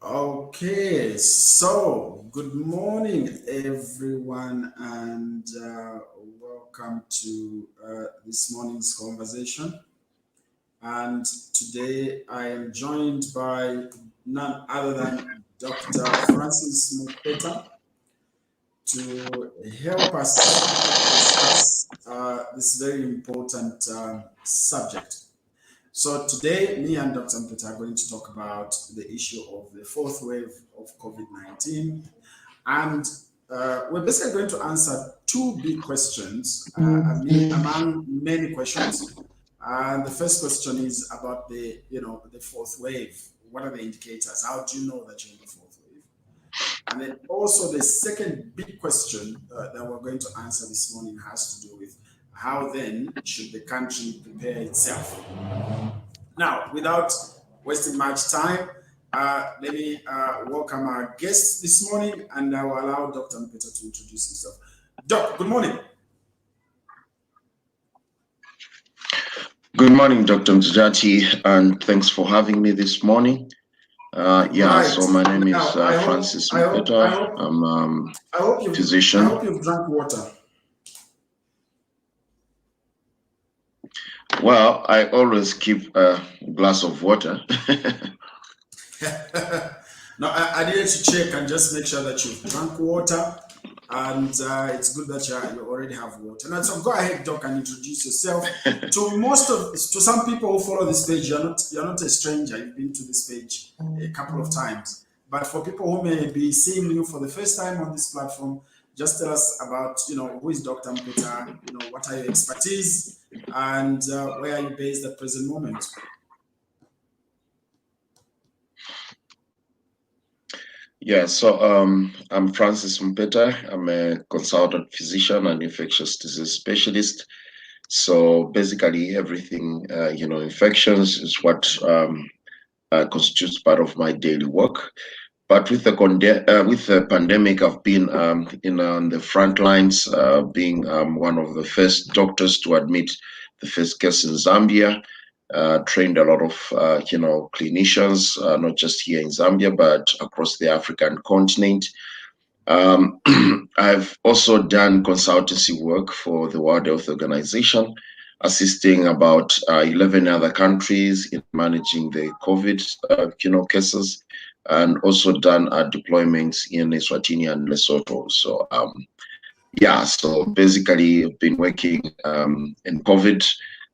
Okay, so good morning, everyone, and welcome to this morning's conversation. And today I am joined by none other than Dr. Francis Mupeta to help us discuss this very important subject. So today, me and Dr. Mpeta are going to talk about the issue of the fourth wave of COVID-19. And we're basically going to answer two big questions among many questions. And the first question is about the fourth wave. What are the indicators? How do you know that you're in the fourth wave? And then also the second big question that we're going to answer this morning has to do with how then should the country prepare itself. Now, without wasting much time, let me welcome our guest this morning, and I will allow Dr. Mpeta to introduce himself. Doc, good morning. Good morning, Dr. Mtujati, and thanks for having me this morning. Right. So my name Now, is Francis Mupeta. I'm a physician. I hope you've drank water. Well, I always keep a glass of water. No, I needed to check and just make sure that you've drunk water, and it's good that you already have water. Now, so go ahead, Doc, and introduce yourself. To some people who follow this page, you're not a stranger. You've been to this page a couple of times. But for people who may be seeing you for the first time on this platform, just tell us about who is Dr. Mpeta, what are your expertise, and where are you based at present moment. Yeah, so I'm Francis Mupeta. I'm a consultant physician and infectious disease specialist. So basically, everything infections is what constitutes part of my daily work. But with the pandemic, I've been on the front lines, being one of the first doctors to admit the first case in Zambia. Trained a lot of clinicians, not just here in Zambia, but across the African continent. I've also done consultancy work for the World Health Organization, assisting about 11 other countries in managing the COVID cases, and also done deployments in Eswatini and Lesotho. So so basically I've been working in COVID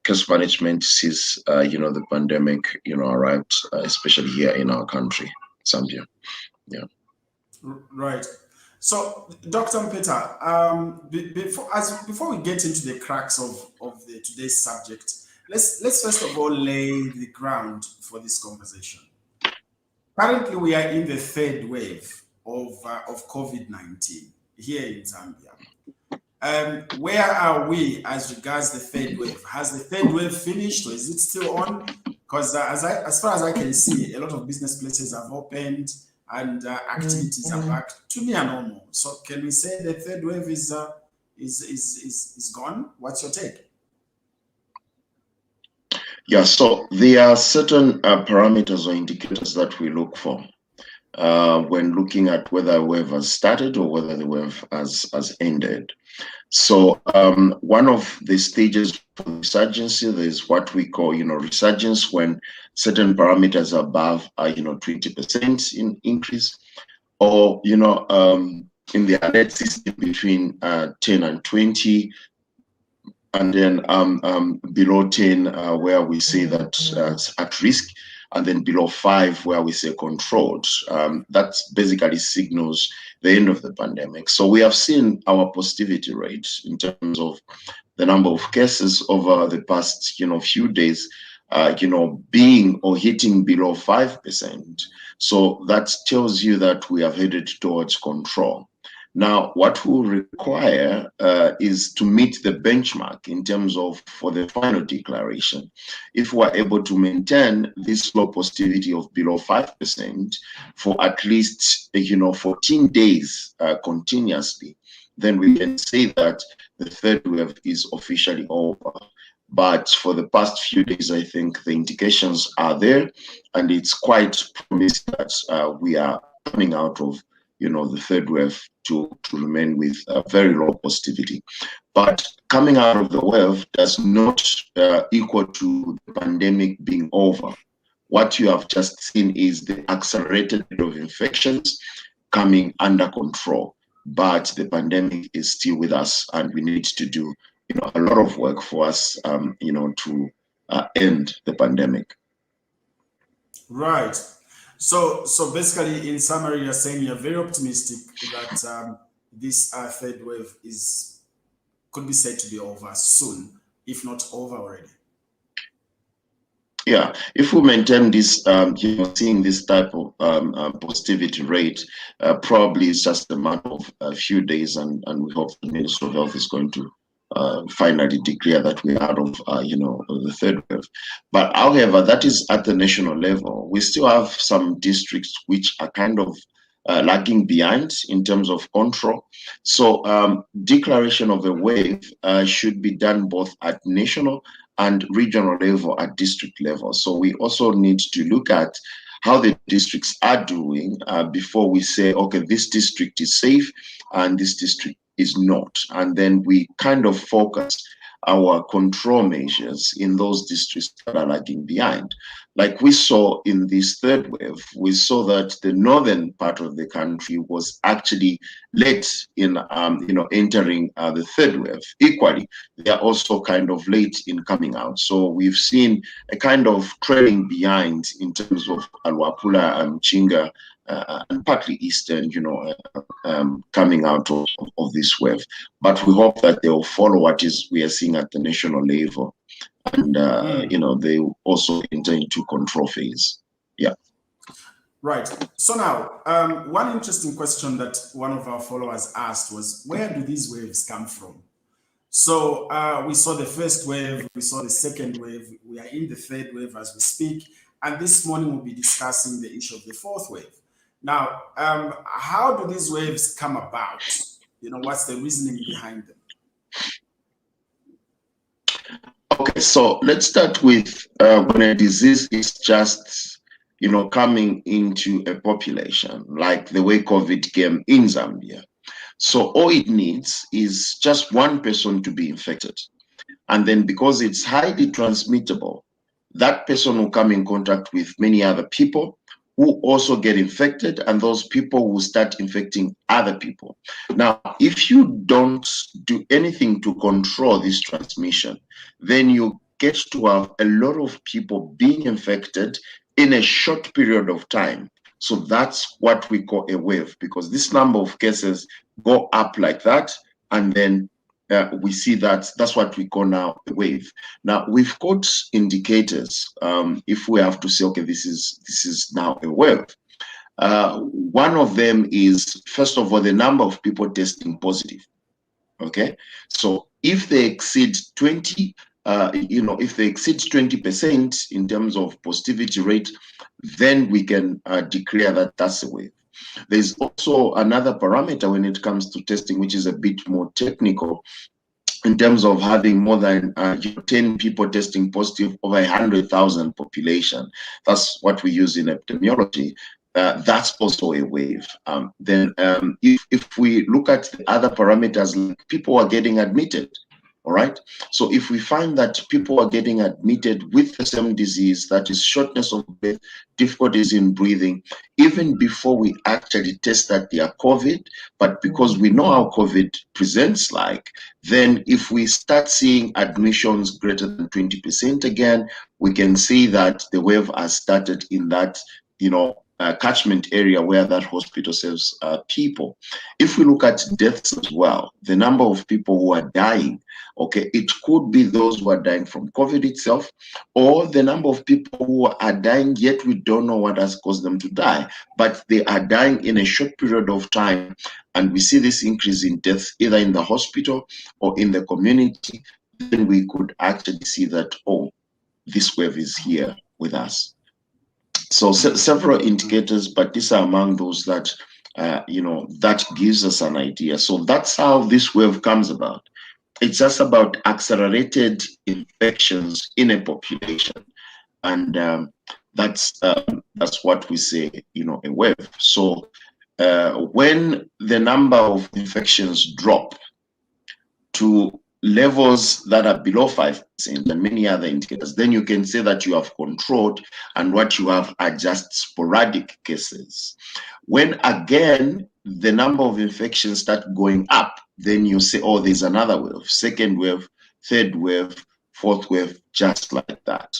case management since the pandemic arrived, especially here in our country, Zambia. Yeah. Right. So, Dr. Mpeta, before we get into the cracks of today's subject, let's first of all lay the ground for this conversation. Currently, we are in the third wave of COVID-19 here in Zambia. Where are we as regards the third wave? Has the third wave finished, or is it still on? Because as far as I can see, a lot of business places have opened and activities are back to near normal. So can we say the third wave is gone? What's your take? Yeah, so there are certain parameters or indicators that we look for when looking at whether a wave has started or whether the wave has ended. So one of the stages for resurgency, there's what we call, resurgence, when certain parameters are above, 20% in increase, or, in the alert system between 10 and 20, and then below 10, where we say that it's at risk, and then below 5, where we say controlled. That basically signals the end of the pandemic. So we have seen our positivity rate in terms of the number of cases over the past few days being or hitting below 5%. So that tells you that we have headed towards control. Now, what we'll require is to meet the benchmark in terms of for the final declaration. If we're able to maintain this low positivity of below 5% for at least 14 days continuously, then we can say that the third wave is officially over. But for the past few days, I think the indications are there, and it's quite promising that we are coming out of, the third wave to remain with very low positivity. But coming out of the wave does not equal to the pandemic being over. What you have just seen is the accelerated rate of infections coming under control, but the pandemic is still with us, and we need to do, a lot of work for us, to end the pandemic. Right. So basically, in summary, you're saying you're very optimistic that this third wave could be said to be over soon, if not over already. Yeah, if we maintain this, seeing this type of positivity rate, probably it's just a matter of a few days, and we hope the Ministry of Health is going to finally declare that we're out of, the third wave. But however, that is at the national level. We still have some districts which are kind of lagging behind in terms of control. So declaration of a wave should be done both at national and regional level, at district level. So we also need to look at how the districts are doing before we say, okay, this district is safe and this district is not. And then we kind of focus our control measures in those districts that are lagging behind. Like we saw in this third wave, we saw that the northern part of the country was actually late in, entering the third wave. Equally, they are also kind of late in coming out. So we've seen a kind of trailing behind in terms of Alwapula and Chinga, and partly Eastern, coming out of this wave. But we hope that they will follow what is we are seeing at the national level, and they also enter into control phase. Yeah. Right. So now, one interesting question that one of our followers asked was, where do these waves come from? So we saw the first wave, we saw the second wave, we are in the third wave as we speak, and this morning we'll be discussing the issue of the fourth wave. Now, how do these waves come about? What's the reasoning behind them? Okay, so let's start with when a disease is just, coming into a population, like the way COVID came in Zambia. So all it needs is just one person to be infected. And then because it's highly transmittable, that person will come in contact with many other people who also get infected, and those people will start infecting other people. Now, if you don't do anything to control this transmission, then you get to have a lot of people being infected in a short period of time. So that's what we call a wave, because this number of cases go up like that, and then we see that's what we call now a wave. Now we've got indicators. If we have to say, okay, this is now a wave. One of them is, first of all, the number of people testing positive. Okay, so if they exceed 20, if they exceed 20% in terms of positivity rate, then we can declare that that's a wave. There's also another parameter when it comes to testing, which is a bit more technical, in terms of having more than 10 people testing positive over 100,000 population. That's what we use in epidemiology. That's also a wave. Then if we look at the other parameters, like people are getting admitted, all right? So if we find that people are getting admitted with the same disease, that is shortness of breath, difficulties in breathing, even before we actually test that they are COVID, but because we know how COVID presents like, then if we start seeing admissions greater than 20% again, we can see that the wave has started in that, catchment area where that hospital serves people. If we look at deaths as well, the number of people who are dying, okay, it could be those who are dying from COVID itself, or the number of people who are dying, yet we don't know what has caused them to die, but they are dying in a short period of time. And we see this increase in deaths either in the hospital or in the community, then we could actually see that, oh, this wave is here with us. So several indicators, but these are among those that, that gives us an idea. So that's how this wave comes about. it's just about accelerated infections in a population, and that's what we say, a wave. So when the number of infections drop to levels that are below 5% and many other indicators, then you can say that you have controlled, and what you have are just sporadic cases. When again the number of infections start going up, then you say, oh, there's another wave, second wave, third wave, fourth wave, just like that.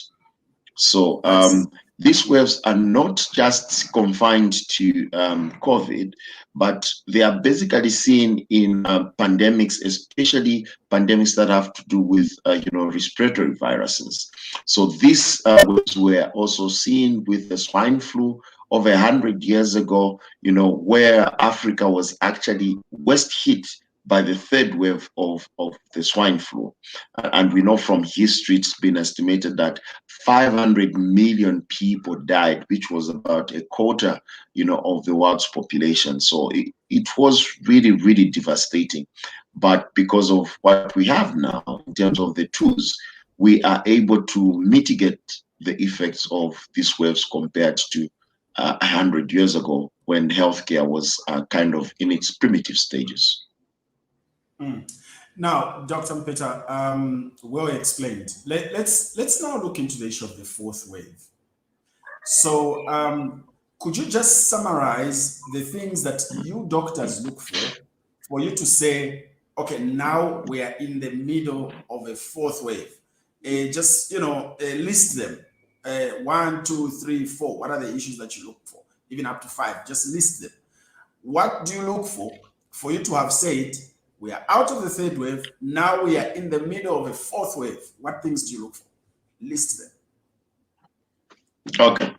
So Yes. these waves are not just confined to COVID, but they are basically seen in pandemics, especially pandemics that have to do with respiratory viruses. So these waves were also seen with the swine flu over 100 years ago, where Africa was actually worst hit by the third wave of the swine flu. And we know from history, it's been estimated that 500 million people died, which was about a quarter, of the world's population. So it was really, really devastating. But because of what we have now in terms of the tools, we are able to mitigate the effects of these waves compared to 100 years ago when healthcare was kind of in its primitive stages. Now, Dr. Mupeta, well explained. Let's now look into the issue of the fourth wave. So, could you just summarize the things that you doctors look for you to say, okay, now we are in the middle of a fourth wave? Just list them. One, two, three, four. What are the issues that you look for? Even up to five. Just list them. What do you look for you to have said we are out of the third wave, now we are in the middle of a fourth wave? What things do you look for? List them. Okay.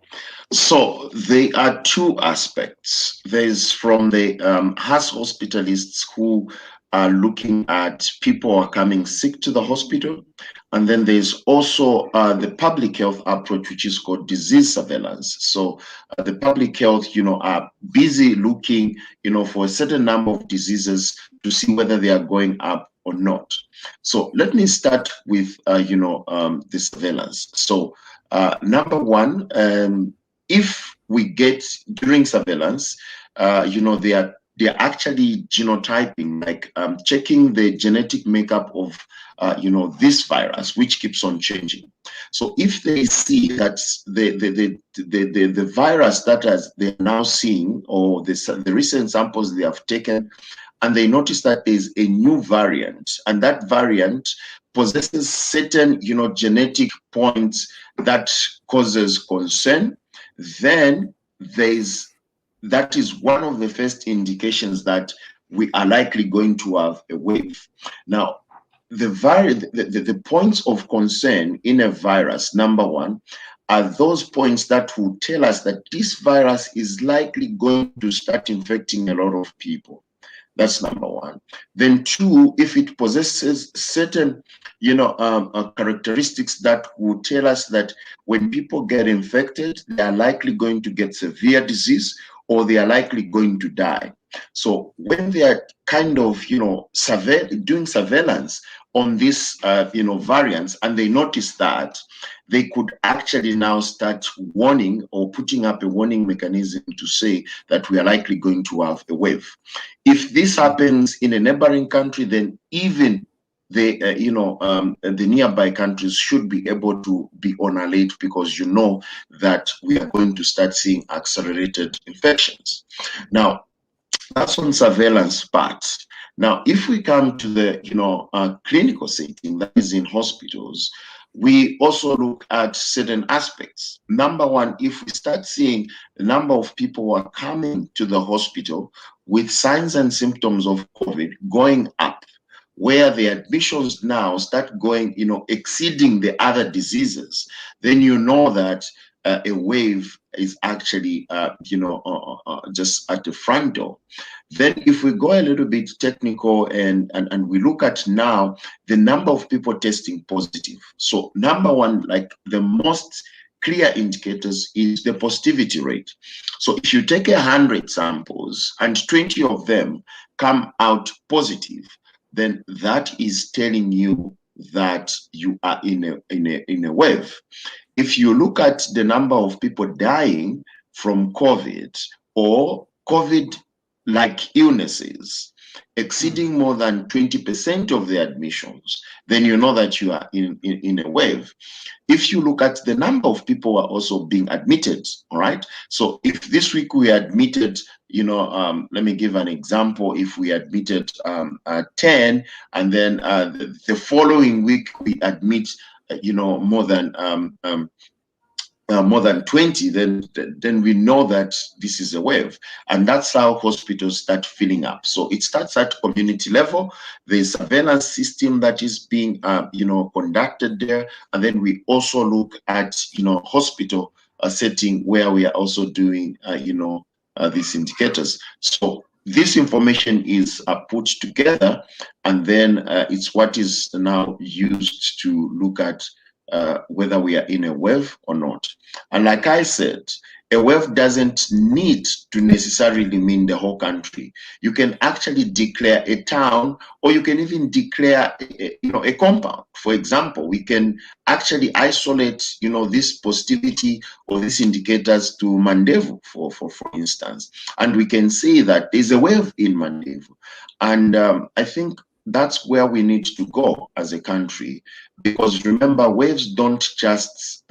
So there are two aspects. There's from the hospitalists who are looking at people who are coming sick to the hospital. And then there's also the public health approach, which is called disease surveillance. So the public health, are busy looking, for a certain number of diseases to see whether they are going up or not. So let me start with, the surveillance. So number one, if we get during surveillance, they are actually genotyping, like checking the genetic makeup of this virus, which keeps on changing. So if they see that the virus that they're now seeing, or the recent samples they have taken, and they notice that there's a new variant, and that variant possesses certain genetic points that causes concern, then that is one of the first indications that we are likely going to have a wave. Now, the points of concern in a virus, number one, are those points that will tell us that this virus is likely going to start infecting a lot of people. That's number one. Then two, if it possesses certain, characteristics that will tell us that when people get infected, they are likely going to get severe disease, or they are likely going to die. So when they are kind of, doing surveillance on these, variants, and they notice that, they could actually now start warning or putting up a warning mechanism to say that we are likely going to have a wave. If this happens in a neighboring country, then even the nearby countries should be able to be on alert, because that we are going to start seeing accelerated infections. Now, that's on surveillance part. Now, if we come to the clinical setting, that is in hospitals, we also look at certain aspects. Number one, if we start seeing the number of people who are coming to the hospital with signs and symptoms of COVID going up, where the admissions now start going, exceeding the other diseases, then that a wave is actually, just at the front door. Then if we go a little bit technical and we look at now the number of people testing positive. So number one, like the most clear indicators is the positivity rate. So if you take 100 samples and 20 of them come out positive, then that is telling you that you are in a wave. If you look at the number of people dying from COVID or COVID like illnesses exceeding more than 20% of the admissions, then you know that you are in a wave. If you look at the number of people who are also being admitted, all right? So if this week we admitted, let me give an example. If we admitted 10, and then the following week we admit, more than 20, then we know that this is a wave. And that's how hospitals start filling up. So it starts at community level. There's surveillance system that is being conducted there. And then we also look at hospital setting where we are also doing these indicators. So this information is put together, and then it's what is now used to look at whether we are in a wave or not. And like I said, a wave doesn't need to necessarily mean the whole country. You can actually declare a town, or you can even declare a compound. For example, we can actually isolate this positivity or these indicators to Mandevu, for instance, and we can say that there's a wave in Mandevu. And I think that's where we need to go as a country, because remember, waves don't just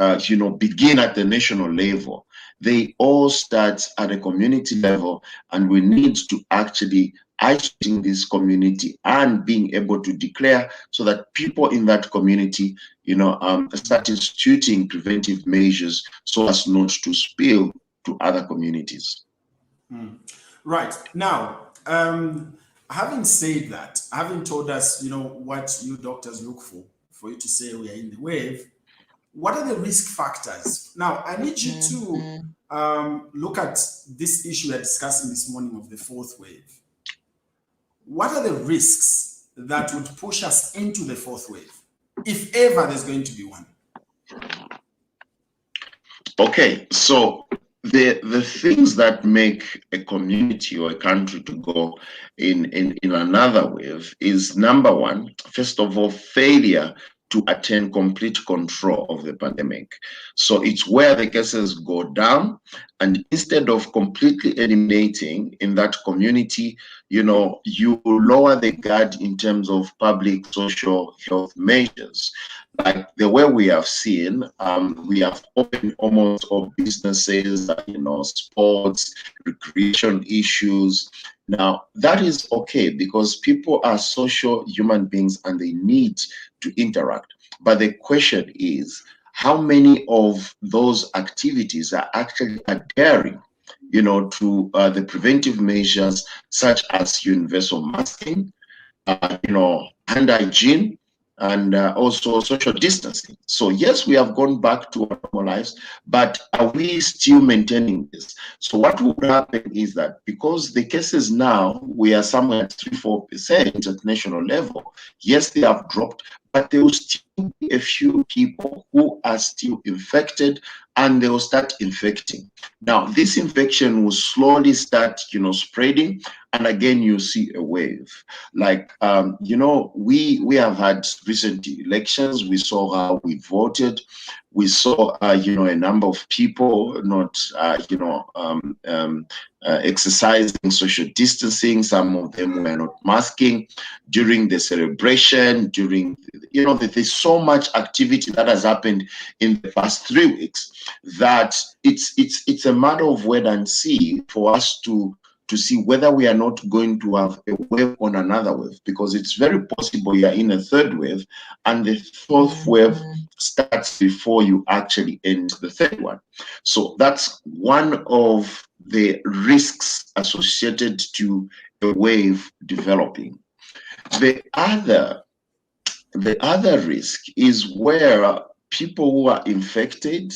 begin at the national level. They all start at a community level, and we need to actually isolating this community and being able to declare, so that people in that community start instituting preventive measures so as not to spill to other communities. Right. Now, having said that, having told us, what you doctors look for you to say we are in the wave, what are the risk factors? Now, I need you to look at this issue we're discussing this morning of the fourth wave. What are the risks that would push us into the fourth wave, if ever there's going to be one? Okay, so the things that make a community or a country to go in another wave is, number one, first of all, failure to attain complete control of the pandemic. So it's where the cases go down, and instead of completely eliminating in that community, you lower the guard in terms of public social health measures. Like the way we have seen, we have opened almost all businesses, sports, recreation issues. Now, that is okay, because people are social human beings and they need to interact. But the question is, how many of those activities are actually adhering to the preventive measures, such as universal masking, hand hygiene, and also social distancing. So yes, we have gone back to our normal lives, but are we still maintaining this? So what would happen is that, because the cases now, we are somewhere at 3-4% at national level, yes, they have dropped, but there will still be a few people who are still infected, and they will start infecting. Now, this infection will slowly start, spreading, and again, you see a wave. Like, we have had recent elections. We saw how we voted. We saw, a number of people not, exercising social distancing. Some of them were not masking during the celebration. There's so much activity that has happened in the past 3 weeks that it's a matter of wait and see for us to see whether we are not going to have a wave on another wave, because it's very possible you're in a third wave and the fourth wave starts before you actually end the third one. So that's one of the risks associated to a wave developing. The other risk is where people who are infected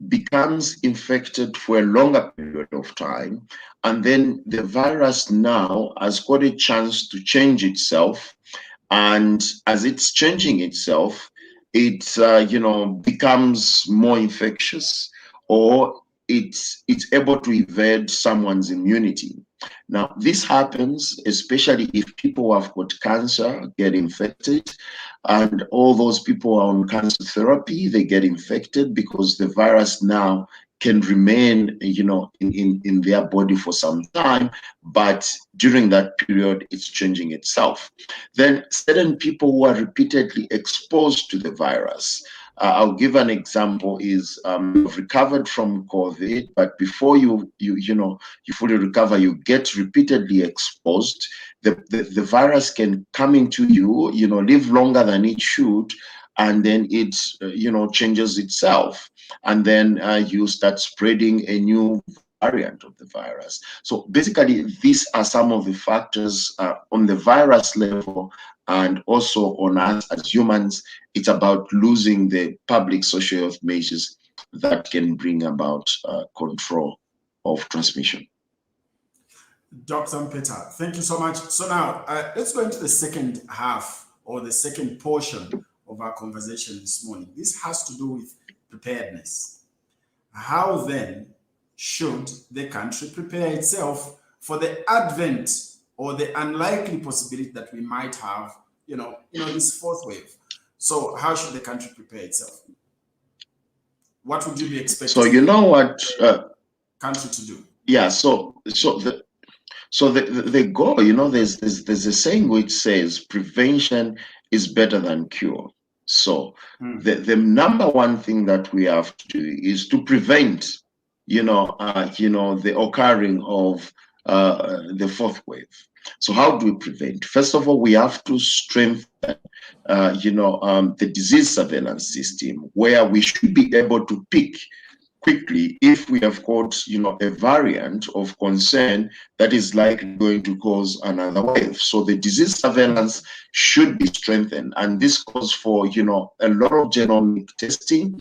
becomes infected for a longer period of time, and then the virus now has got a chance to change itself, and as it's changing itself, it becomes more infectious, or it's able to evade someone's immunity. Now, this happens especially if people who have got cancer get infected, and all those people are on cancer therapy, they get infected because the virus now can remain, in their body for some time, but during that period, it's changing itself. Then certain people who are repeatedly exposed to the virus, I'll give an example is you've recovered from COVID, but before you fully recover, you get repeatedly exposed. The virus can come into you, live longer than it should, and then it changes itself, and then you start spreading a new variant of the virus. So basically, these are some of the factors on the virus level, and also on us as humans. It's about losing the public social health measures that can bring about control of transmission. Dr. Mupeta, thank you so much. So now let's go into the second half, or the second portion of our conversation this morning. This has to do with preparedness. How then should the country prepare itself for the advent or the unlikely possibility that we might have, this fourth wave? So how should the country prepare itself? What would you be expecting? So you know what country to do? Yeah. So the goal, there's a saying which says prevention is better than cure. So the number one thing that we have to do is to prevent, the occurring of the fourth wave. So how do we prevent? First of all, we have to strengthen, the disease surveillance system, where we should be able to pick quickly if we have got a variant of concern that is likely going to cause another wave. So the disease surveillance should be strengthened, and this calls for a lot of genomic testing.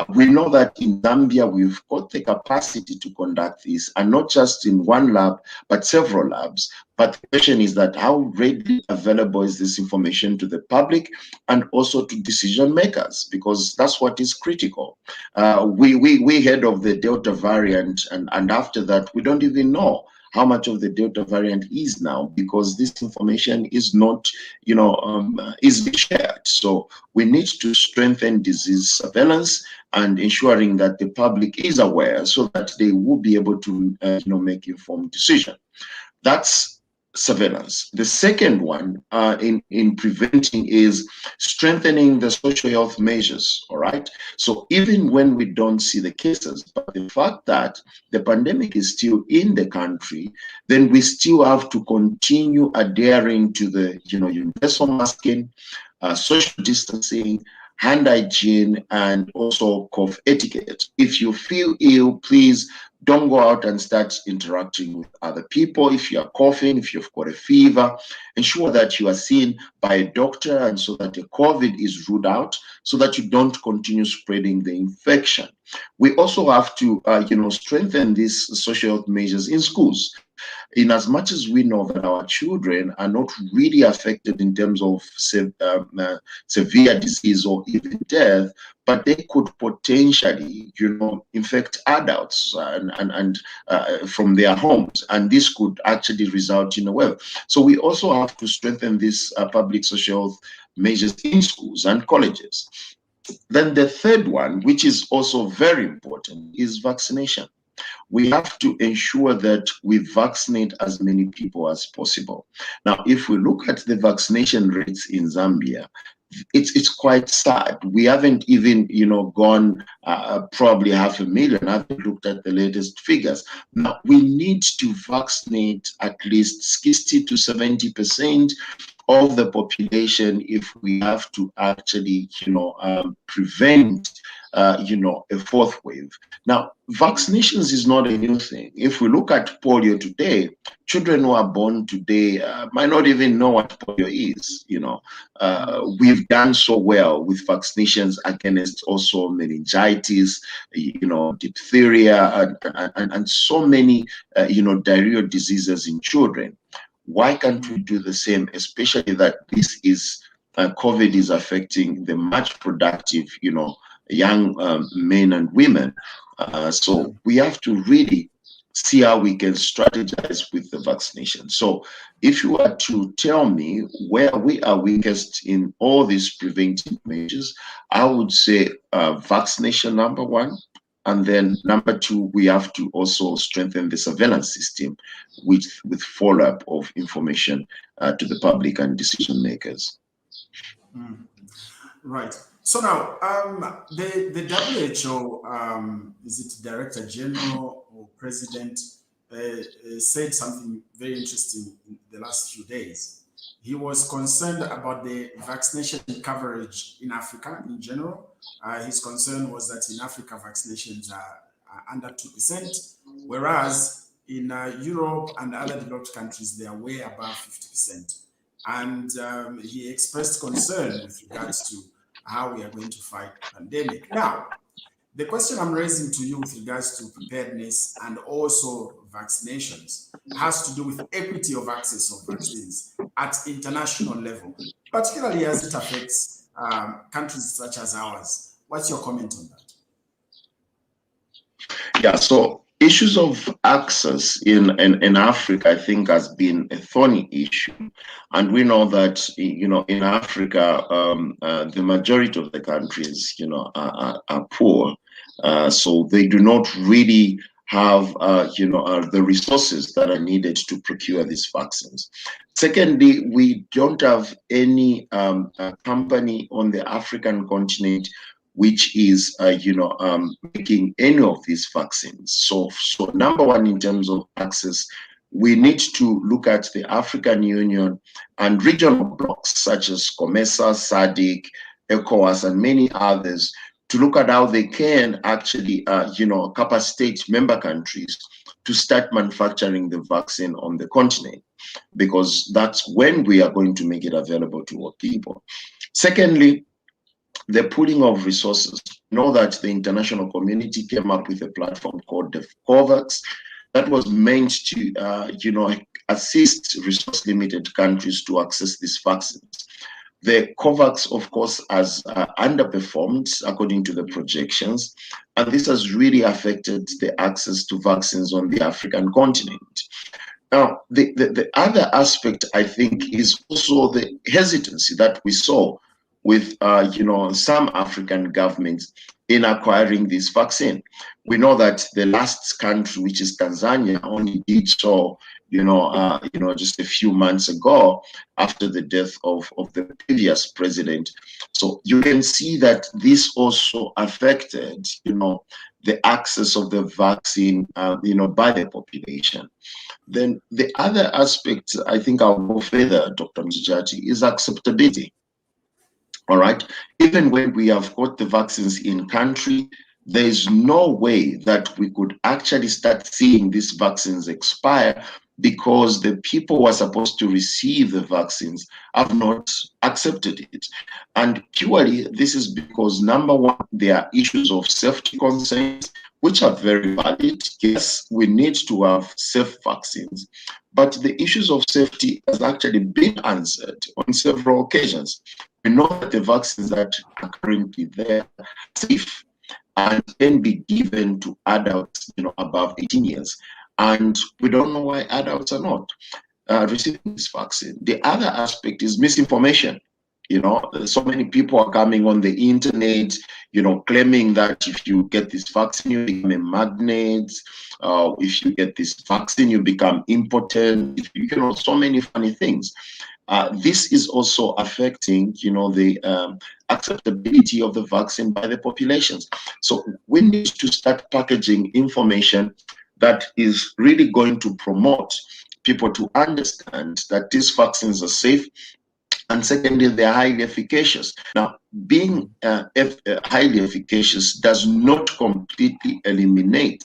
We know that in Zambia we've got the capacity to conduct this, and not just in one lab but several labs. But the question is that how readily available is this information to the public and also to decision makers, because that's what is critical. We heard of the Delta variant, and after that, we don't even know how much of the Delta variant is now, because this information is not, easily shared. So we need to strengthen disease surveillance and ensuring that the public is aware, so that they will be able to, make informed decision. That's surveillance. The second one in preventing is strengthening the social health measures. All right. So even when we don't see the cases, but the fact that the pandemic is still in the country, then we still have to continue adhering to the universal masking, social distancing, hand hygiene, and also cough etiquette. If you feel ill, please don't go out and start interacting with other people. If you are coughing, if you've got a fever, ensure that you are seen by a doctor, and so that the COVID is ruled out, so that you don't continue spreading the infection. We also have to, strengthen these social health measures in schools. In as much as we know that our children are not really affected in terms of severe disease or even death, but they could potentially, infect adults and from their homes, and this could actually result in a wave. So we also have to strengthen these public social health measures in schools and colleges. Then the third one, which is also very important, is vaccination. We have to ensure that we vaccinate as many people as possible. Now, if we look at the vaccination rates in Zambia, it's quite sad. We haven't even gone probably 500,000. I haven't looked at the latest figures. Now we need to vaccinate at least 60 to 70% of the population if we have to actually prevent a fourth wave. Now, vaccinations is not a new thing. If we look at polio today, children who are born today might not even know what polio is. We've done so well with vaccinations against also meningitis, diphtheria, and so many, diarrheal diseases in children. Why can't we do the same, especially that this is COVID is affecting the much productive, young men and women? So we have to really see how we can strategize with the vaccination. So if you were to tell me where we are weakest in all these preventive measures, I would say vaccination number one. And then number two, we have to also strengthen the surveillance system with follow-up of information to the public and decision makers. Right. So now, the WHO, is it Director General or President, said something very interesting in the last few days. He was concerned about the vaccination coverage in Africa in general. His concern was that in Africa, vaccinations are under 2%, whereas in Europe and other developed countries, they are way above 50%. And he expressed concern with regards to how we are going to fight pandemic. Now, the question I'm raising to you with regards to preparedness and also vaccinations has to do with equity of access of vaccines at international level, particularly as it affects countries such as ours. What's your comment on that? Yeah, so issues of access in Africa, I think, has been a thorny issue. And we know that, in Africa, the majority of the countries, are poor. So they do not really have, the resources that are needed to procure these vaccines. Secondly, we don't have any company on the African continent which is, making any of these vaccines. So number one, in terms of access, we need to look at the African Union and regional blocs such as COMESA, SADC, ECOWAS, and many others to look at how they can actually, capacitate member countries to start manufacturing the vaccine on the continent, because that's when we are going to make it available to all people. Secondly, the pooling of resources. Know that the international community came up with a platform called the COVAX that was meant to, assist resource-limited countries to access these vaccines. The COVAX, of course, has underperformed according to the projections, and this has really affected the access to vaccines on the African continent. Now, the other aspect, I think, is also the hesitancy that we saw with, some African governments in acquiring this vaccine. We know that the last country, which is Tanzania, only did so, just a few months ago after the death of the previous president. So you can see that this also affected, the access of the vaccine, by the population. Then the other aspect, I think I'll go further, Dr. Mzijati, is acceptability. All right. Even when we have got the vaccines in country, there is no way that we could actually start seeing these vaccines expire, because the people who are supposed to receive the vaccines have not accepted it. And purely this is because, number one, there are issues of safety concerns, which are very valid. Yes, we need to have safe vaccines, but the issues of safety has actually been answered on several occasions. We know that the vaccines that are currently there are safe and can be given to adults, above 18 years. And we don't know why adults are not receiving this vaccine. The other aspect is misinformation. So many people are coming on the internet, claiming that if you get this vaccine, you become a magnet. If you get this vaccine, you become impotent. So many funny things. This is also affecting, the acceptability of the vaccine by the populations. So we need to start packaging information that is really going to promote people to understand that these vaccines are safe, and secondly, they're highly efficacious. Now, being highly efficacious does not completely eliminate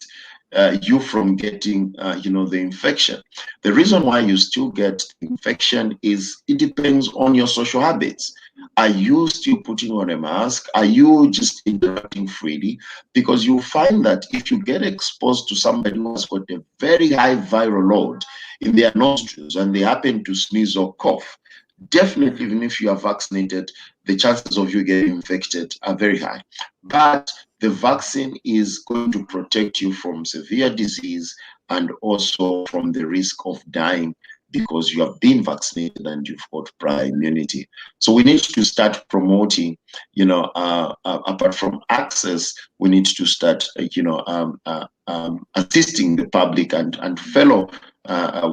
you from getting, the infection. The reason why you still get infection is it depends on your social habits. Are you still putting on a mask? Are you just interacting freely? Because you'll find that if you get exposed to somebody who has got a very high viral load in their nostrils and they happen to sneeze or cough, definitely, even if you are vaccinated, the chances of you getting infected are very high. But the vaccine is going to protect you from severe disease and also from the risk of dying because you have been vaccinated and you've got prior immunity. So we need to start promoting, apart from access, we need to start, assisting the public and fellow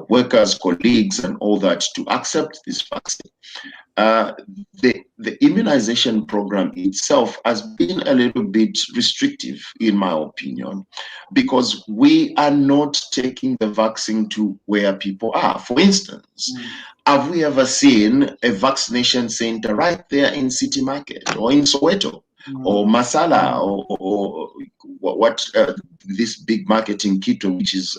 workers, colleagues, and all that to accept this vaccine. The immunization program itself has been a little bit restrictive, in my opinion, because we are not taking the vaccine to where people are. For instance, have we ever seen a vaccination center right there in City Market or in Soweto or Masala or what this big market in Quito, which is,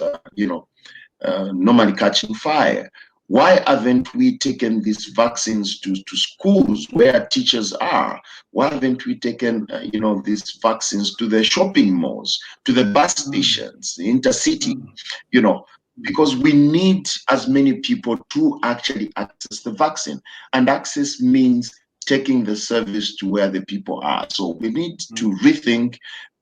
normally catching fire? Why haven't we taken these vaccines to schools where teachers are? Why haven't we taken, these vaccines to the shopping malls, to the bus stations, the intercity, because we need as many people to actually access the vaccine. And access means taking the service to where the people are. So we need to rethink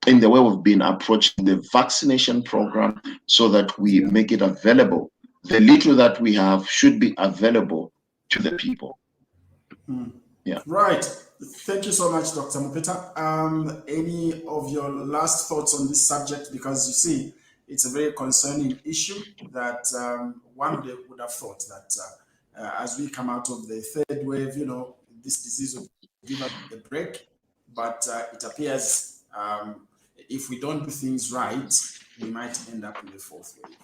in the way we've been approaching the vaccination program so that we make it available. The little that we have should be available to the people. Yeah. Right. Thank you so much, Dr. Mupeta. Any of your last thoughts on this subject? Because you see, it's a very concerning issue that one day would have thought that as we come out of the third wave, this disease will give us a break. But it appears if we don't do things right, we might end up in the fourth wave.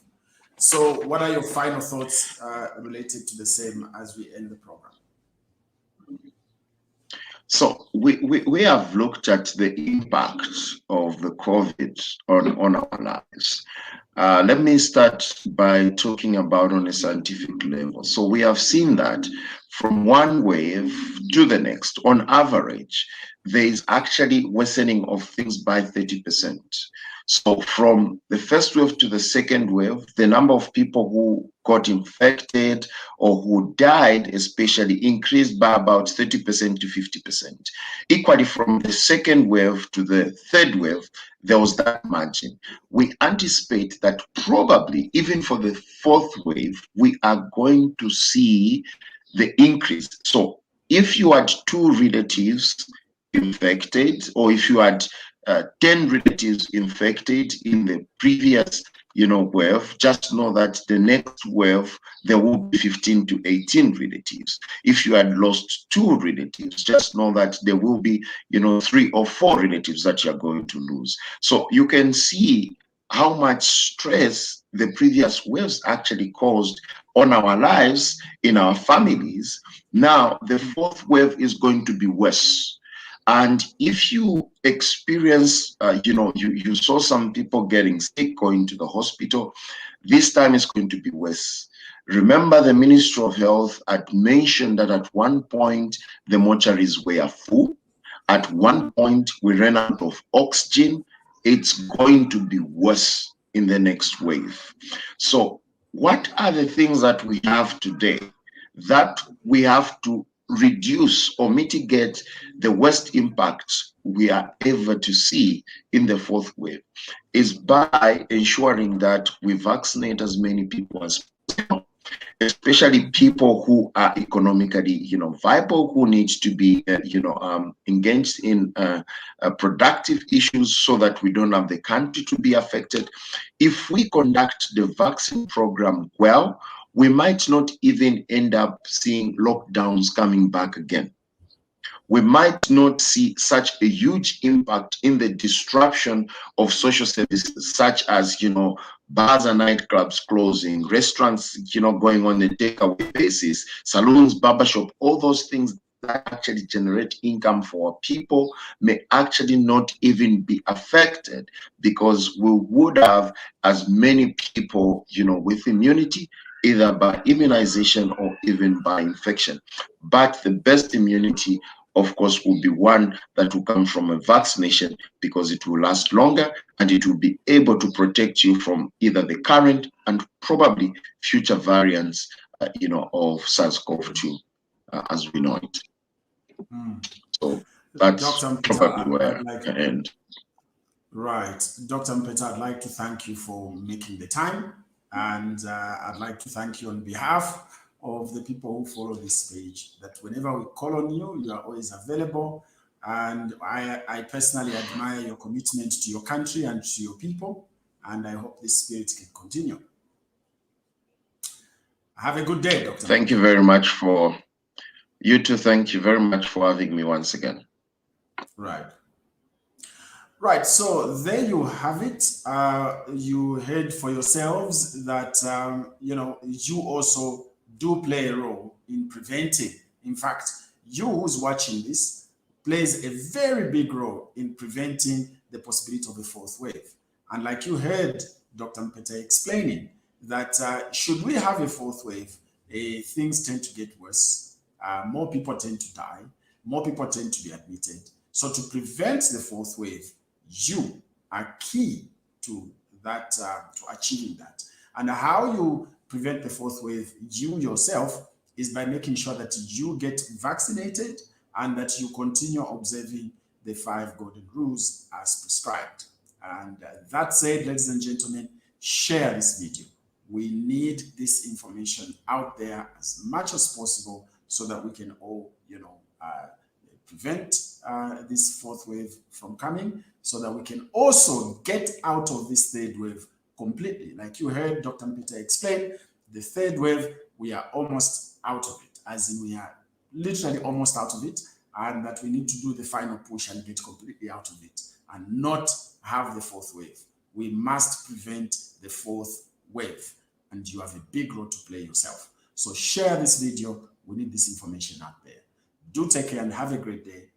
So what are your final thoughts related to the same as we end the program? So we have looked at the impact of the COVID on our lives. Let me start by talking about on a scientific level. So we have seen that from one wave to the next, on average, there is actually worsening of things by 30%. So from the first wave to the second wave, the number of people who got infected or who died especially increased by about 30% to 50%. Equally, from the second wave to the third wave, there was that margin. We anticipate that probably even for the fourth wave, we are going to see the increase. So if you had 2 relatives infected, or if you had 10 relatives infected in the previous wave, just know that the next wave there will be 15 to 18 relatives. If you had lost 2 relatives, just know that there will be 3 or 4 relatives that you're going to lose. So you can see how much stress the previous waves actually caused on our lives, in our families. Now the fourth wave is going to be worse. And if you experience, you saw some people getting sick, going to the hospital, this time is going to be worse. Remember, the Ministry of Health had mentioned that at one point the mortuaries were full. At one point we ran out of oxygen. It's going to be worse in the next wave. So what are the things that we have today that we have to reduce or mitigate the worst impacts we are ever to see in the fourth wave? Is by ensuring that we vaccinate as many people as possible, especially people who are economically viable, who need to be engaged in productive issues, so that we don't have the country to be affected. If we conduct the vaccine program well, we might not even end up seeing lockdowns coming back again. We might not see such a huge impact in the disruption of social services, such as, bars and nightclubs closing, restaurants, going on a takeaway basis, salons, barbershop, all those things that actually generate income for our people may actually not even be affected, because we would have as many people, with immunity, either by immunization or even by infection. But the best immunity, of course, will be one that will come from a vaccination, because it will last longer and it will be able to protect you from either the current and probably future variants, of SARS-CoV-2 as we know it. So that's probably where I end. Right. Dr. Mupeta, I'd like to thank you for making the time. And I'd like to thank you on behalf of the people who follow this page, that whenever we call on you, you are always available. And I personally admire your commitment to your country and to your people. And I hope this spirit can continue. Have a good day, Dr. Thank you very much for, you too, thank you very much for having me once again. Right. Right, so there you have it. You heard for yourselves that, you also do play a role in preventing. In fact, you who's watching this plays a very big role in preventing the possibility of a fourth wave. And like you heard Dr. Mupeta explaining, that should we have a fourth wave, things tend to get worse. More people tend to die. More people tend to be admitted. So to prevent the fourth wave, you are key to that, to achieving that. And how you prevent the fourth wave, you yourself, is by making sure that you get vaccinated and that you continue observing the 5 golden rules as prescribed. And that said, ladies and gentlemen, share this video. We need this information out there as much as possible so that we can all, prevent this fourth wave from coming, so that we can also get out of this third wave completely. Like you heard Dr. Mupeta explain, the third wave, we are almost out of it, as in we are literally almost out of it, and that we need to do the final push and get completely out of it and not have the fourth wave. We must prevent the fourth wave, and you have a big role to play yourself. So share this video. We need this information out there. Do take care and have a great day.